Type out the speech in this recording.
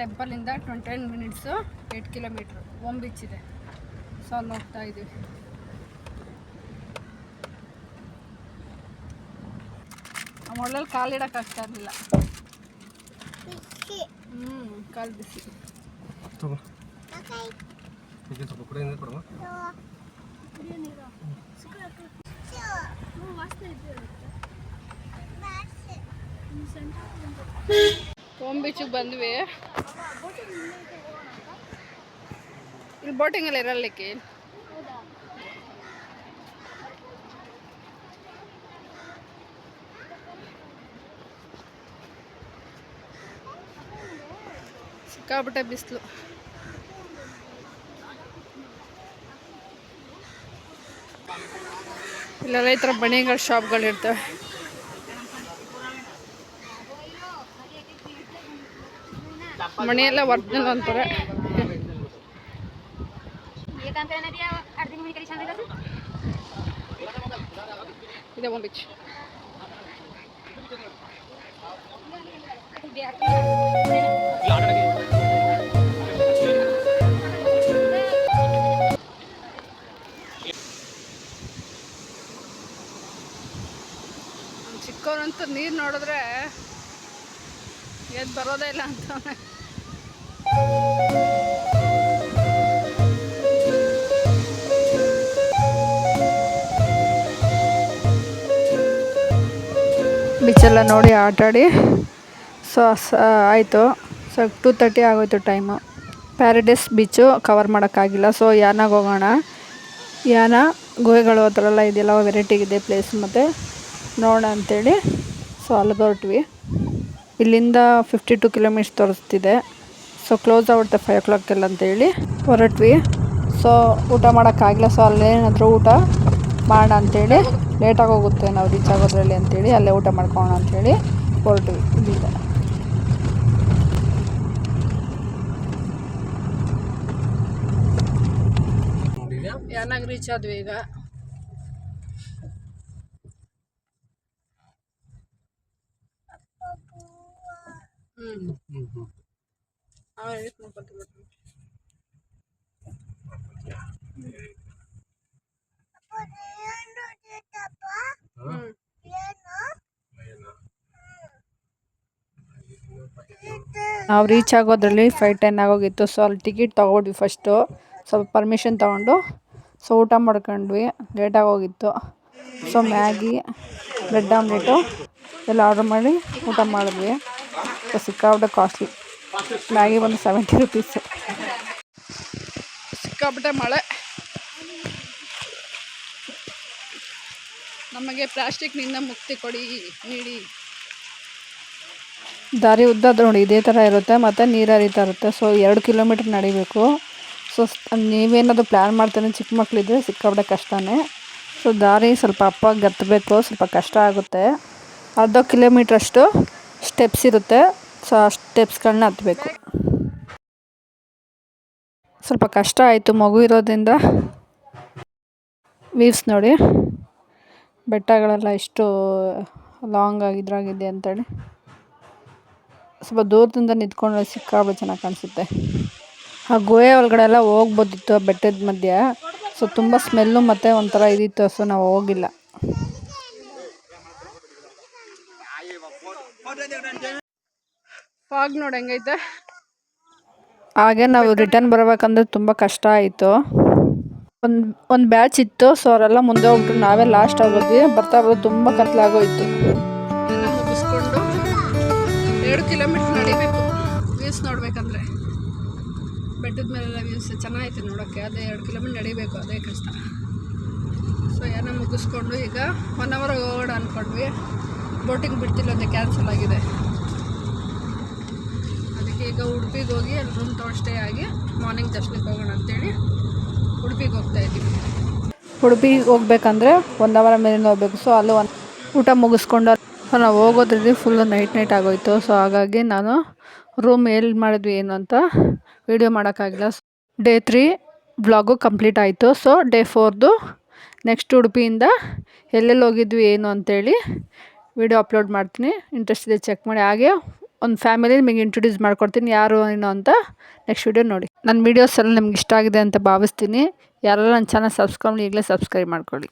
ಟೆಂಪಲಿಂದ 29 minutes 8 kilometre ohm beach ಇದೆ. So ಅಲ್ಲಿ ಹೋಗ್ತಾ ಇದ್ದೀವಿ. ನಮ್ಮ ಒಳ್ಳಲ್ಲಿ ಕಾಲಿಡೋಕ್ಕಾಗ್ತಾ ಇರಲಿಲ್ಲ. ಕಾಲು ಬಿಸಿ. ಓಮ್ ಬೀಚಿಗೆ ಬಂದ್ವಿ. ಇಲ್ಲಿ ಬೋಟಿಂಗ್ ಎಲ್ಲ ಇರಲಿಕ್ಕೆ ಸಿಕ್ಕಾಬಿಟ್ಟೆ ಬಿಸಿಲು. ಇಲ್ಲೆಲ್ಲ ಈ ಥರ ಬಣಿಗಳ ಶಾಪ್ಗಳಿರ್ತವೆ. ಮಣಿ ಎಲ್ಲ ಒರಿಜಿನಲ್ ಅಂತಾರೆ. ಇದೆ ಓಮ್ ಬೀಚ್. ಚಿಕ್ಕವರಂತೂ ನೀರು ನೋಡಿದ್ರೆ ಎದ್ದು ಬರೋದೇ ಇಲ್ಲ ಅಂತ. ಬೀಚೆಲ್ಲ ನೋಡಿ ಆಟಾಡಿ ಸೊ ಆಯಿತು. ಸೊ 2:30 ಆಗೋಯ್ತು ಟೈಮು. ಪ್ಯಾರಡೈಸ್ ಬೀಚು ಕವರ್ ಮಾಡೋಕ್ಕಾಗಿಲ್ಲ. ಸೊ ಯಾನಾಗ ಹೋಗೋಣ. ಯಾನ ಗುಹೆಗಳು ಆ ಥರ ಎಲ್ಲ ಇದೆಯಲ್ಲ, ವೆರೈಟಿಗಿದೆ ಪ್ಲೇಸ್, ಮತ್ತು ನೋಡೋಣ ಅಂಥೇಳಿ ಸೊ ಅಲ್ಲಿಗೆ ಹೊರಟ್ವಿ. ಇಲ್ಲಿಂದ 52 ಕಿಲೋಮೀಟರ್ಸ್ ತೋರಿಸ್ತಿದೆ. ಸೊ ಕ್ಲೋಸ್ ಆಗುತ್ತೆ 5 o'clock ಅಂತೇಳಿ ಹೊರಟ್ವಿ. ಸೊ ಊಟ ಮಾಡೋಕ್ಕಾಗಿಲ್ಲ. ಸೊ ಅಲ್ಲೇನಾದರೂ ಊಟ ಮಾಡೋಣ ಅಂಥೇಳಿ, ಲೇಟಾಗಿ ಹೋಗುತ್ತೆ ನಾವು ರೀಚ್ ಆಗೋದ್ರಲ್ಲಿ ಅಂಥೇಳಿ ಅಲ್ಲೇ ಊಟ ಮಾಡ್ಕೊಳ್ಳೋಣ ಅಂಥೇಳಿ ಹೊರಟ್ವಿ. ಇಲ್ಲಿಂದ ಯಾನಾಗ ರೀಚ್ ಆದ್ವಿ ಈಗ. ನಾವು ರೀಚ್ ಆಗೋದ್ರಲ್ಲಿ 5:10 ಆಗೋಗಿತ್ತು. ಸೊ ಅಲ್ಲಿ ಟಿಕೆಟ್ ತೊಗೊಂಡ್ವಿ ಫಸ್ಟು. ಸ್ವಲ್ಪ ಪರ್ಮಿಷನ್ ತೊಗೊಂಡು ಸೊ ಊಟ ಮಾಡ್ಕೊಂಡ್ವಿ. ಲೇಟಾಗಿ ಹೋಗಿತ್ತು. ಸೊ ಮ್ಯಾಗಿ, ಬ್ರೆಡ್ ಆಮ್ಲೆಟು ಎಲ್ಲ ಆರ್ಡ್ರ್ ಮಾಡಿ ಊಟ ಮಾಡಿದ್ವಿ. So ಸಿಕ್ಕಾಬಿಟ್ಟೆ costly. ಮ್ಯಾಗಿ ಒಂದು 70 ರೂಪೀಸು. ಸಿಕ್ಕಾಬಿಟ್ಟೆ ಮಳೆ. ನಮಗೆ ಪ್ಲಾಸ್ಟಿಕ್ನಿಂದ ಮುಕ್ತಿ ಕೊಡಿ ನೀಡಿ. ದಾರಿ ಉದ್ದ ನೋಡಿ ಇದೇ ಥರ ಇರುತ್ತೆ, ಮತ್ತು ನೀರು ಹರಿತಾ ಇರುತ್ತೆ. ಸೊ 2 ಕಿಲೋಮೀಟ್ರ್ ನಡಿಬೇಕು. ಸೊ ನೀವೇನಾದರೂ ಪ್ಲ್ಯಾನ್ ಮಾಡ್ತಾನೆ ಚಿಕ್ಕ ಮಕ್ಕಳಿದ್ರೆ ಸಿಕ್ಕಾಬಿಟ್ಟೆ ಕಷ್ಟನೇ. ಸೊ ದಾರಿ ಸ್ವಲ್ಪ ಅಪ್ಪಾಗಿ ಗತ್ತಬೇಕು, ಸ್ವಲ್ಪ ಕಷ್ಟ ಆಗುತ್ತೆ. ಅರ್ಧ ಕಿಲೋಮೀಟ್ರಷ್ಟು ಸ್ಟೆಪ್ಸ್ ಇರುತ್ತೆ. ಸೊ ಆ ಸ್ಟೆಪ್ಸ್ಗಳನ್ನ ಹತ್ತಬೇಕು. ಸ್ವಲ್ಪ ಕಷ್ಟ ಆಯಿತು ಮಗು ಇರೋದ್ರಿಂದ. ವೀವ್ಸ್ ನೋಡಿ, ಬೆಟ್ಟಗಳೆಲ್ಲ ಎಷ್ಟು ಲಾಂಗ್ ಆಗಿದ್ರಾಗಿದೆ ಅಂತೇಳಿ. ಸ್ವಲ್ಪ ದೂರದಿಂದ ನಿಂತ್ಕೊಂಡ್ರೆ ಸಿಕ್ಕಾಬಿಟ್ಟೆ ಚೆನ್ನಾಗಿ ಕಾಣಿಸುತ್ತೆ. ಆ ಗುಹೆ ಒಳಗಡೆ ಎಲ್ಲ ಹೋಗ್ಬೋದಿತ್ತು ಬೆಟ್ಟದ ಮಧ್ಯೆ. ಸೊ ತುಂಬ ಸ್ಮೆಲ್ಲು ಮತ್ತು ಒಂಥರ ಇದಿತ್ತು. ಸೊ ನಾವು ಹೋಗಿಲ್ಲ. ಫಾಗ್ ನೋಡಿ ಹೆಂಗೈತೆ. ಹಾಗೆ ನಾವು ರಿಟರ್ನ್ ಬರಬೇಕಂದ್ರೆ ತುಂಬ ಕಷ್ಟ ಆಯಿತು. ಒಂದು ಬ್ಯಾಚ್ ಇತ್ತು. ಸೊ ಅವರೆಲ್ಲ ಮುಂದೆ ಹೋಗ್ಬಿಟ್ಟು ನಾವೇ ಲಾಸ್ಟ್ ಆಗೋದ್ವಿ. ಬರ್ತಾ ಬರೋದು ತುಂಬ ಕತ್ಲಾಗೋಯ್ತು. ಮುಗಿಸ್ಕೊಂಡು 2 ಕಿಲೋಮೀಟ್ರ್ ನಡಿಬೇಕು ವ್ಯೂಸ್ ನೋಡಬೇಕಂದ್ರೆ. ಬೆಟ್ಟದ ಮೇಲೆಲ್ಲ ವ್ಯೂಸ್ ಚೆನ್ನಾಗೈತೆ ನೋಡೋಕ್ಕೆ. ಅದೇ 2 ಕಿಲೋಮೀಟ್ರ್ ನಡಿಬೇಕು, ಅದೇ ಕಷ್ಟ. ಸೊ ಏನೋ ಮುಗಿಸ್ಕೊಂಡು ಈಗ 1 hour ಹೋಗೋಣ ಅಂದ್ಕೊಂಡ್ವಿ. ಬೋಟಿಂಗ್ ಬಿಡ್ತಿಲ್ಲ, ಅದೇ ಕ್ಯಾನ್ಸಲ್ ಆಗಿದೆ. ಅದಕ್ಕೆ ಈಗ ಉಡುಪಿಗೆ ಹೋಗಿ ಅಲ್ಲಿ ರೂಮ್ ತೊಗೊಂಡು ಸ್ಟೇ ಆಗಿ ಮಾರ್ನಿಂಗ್ ದರ್ಶನಕ್ಕೆ ಹೋಗೋಣ ಅಂತೇಳಿ ಉಡುಪಿಗೆ ಹೋಗ್ತಾ ಇದ್ದೀವಿ. ಉಡುಪಿಗೆ ಹೋಗ್ಬೇಕಂದ್ರೆ 1 hour ಮೇಲಿಂದ ಹೋಗ್ಬೇಕು. ಸೊ ಅಲ್ಲಿ ಊಟ ಮುಗಿಸ್ಕೊಂಡು ನಾವು ಹೋಗೋದ್ರಲ್ಲಿ ಫುಲ್ಲು ನೈಟ್ ಆಗೋಯಿತು. ಸೊ ಹಾಗಾಗಿ ನಾನು ರೂಮ್ ಎಲ್ಲಿ ಮಾಡಿದ್ವಿ ಏನು ಅಂತ ವೀಡಿಯೋ ಮಾಡೋಕ್ಕಾಗಿಲ್ಲ. ಡೇ 3 ವ್ಲಾಗು ಕಂಪ್ಲೀಟ್ ಆಯಿತು. ಸೊ ಡೇ 4ದು ನೆಕ್ಸ್ಟ್ ಉಡುಪಿಯಿಂದ ಎಲ್ಲೆಲ್ಲಿ ಹೋಗಿದ್ವಿ ಏನು ಅಂತೇಳಿ ವೀಡಿಯೋ ಅಪ್ಲೋಡ್ ಮಾಡ್ತೀನಿ. ಇಂಟ್ರೆಸ್ಟ್ ಇದೆ ಚೆಕ್ ಮಾಡಿ. ಹಾಗೆ ಒಂದು ಫ್ಯಾಮಿಲಿ ನಿಮಗೆ ಇಂಟ್ರೊಡ್ಯೂಸ್ ಮಾಡ್ಕೊಡ್ತೀನಿ ಯಾರು ಏನು ಅಂತ. ನೆಕ್ಸ್ಟ್ ವೀಡಿಯೋ ನೋಡಿ. ನನ್ನ ವೀಡಿಯೋಸ್ ಎಲ್ಲ ನಿಮ್ಗೆ ಇಷ್ಟ ಆಗಿದೆ ಅಂತ ಭಾವಿಸ್ತೀನಿ. ಯಾರೆಲ್ಲ ನನ್ನ ಚಾನಲ್ ಸಬ್ಸ್ಕ್ರೈಬ್ ಈಗಲೇ ಸಬ್ಸ್ಕ್ರೈಬ್ ಮಾಡ್ಕೊಳ್ಳಿ.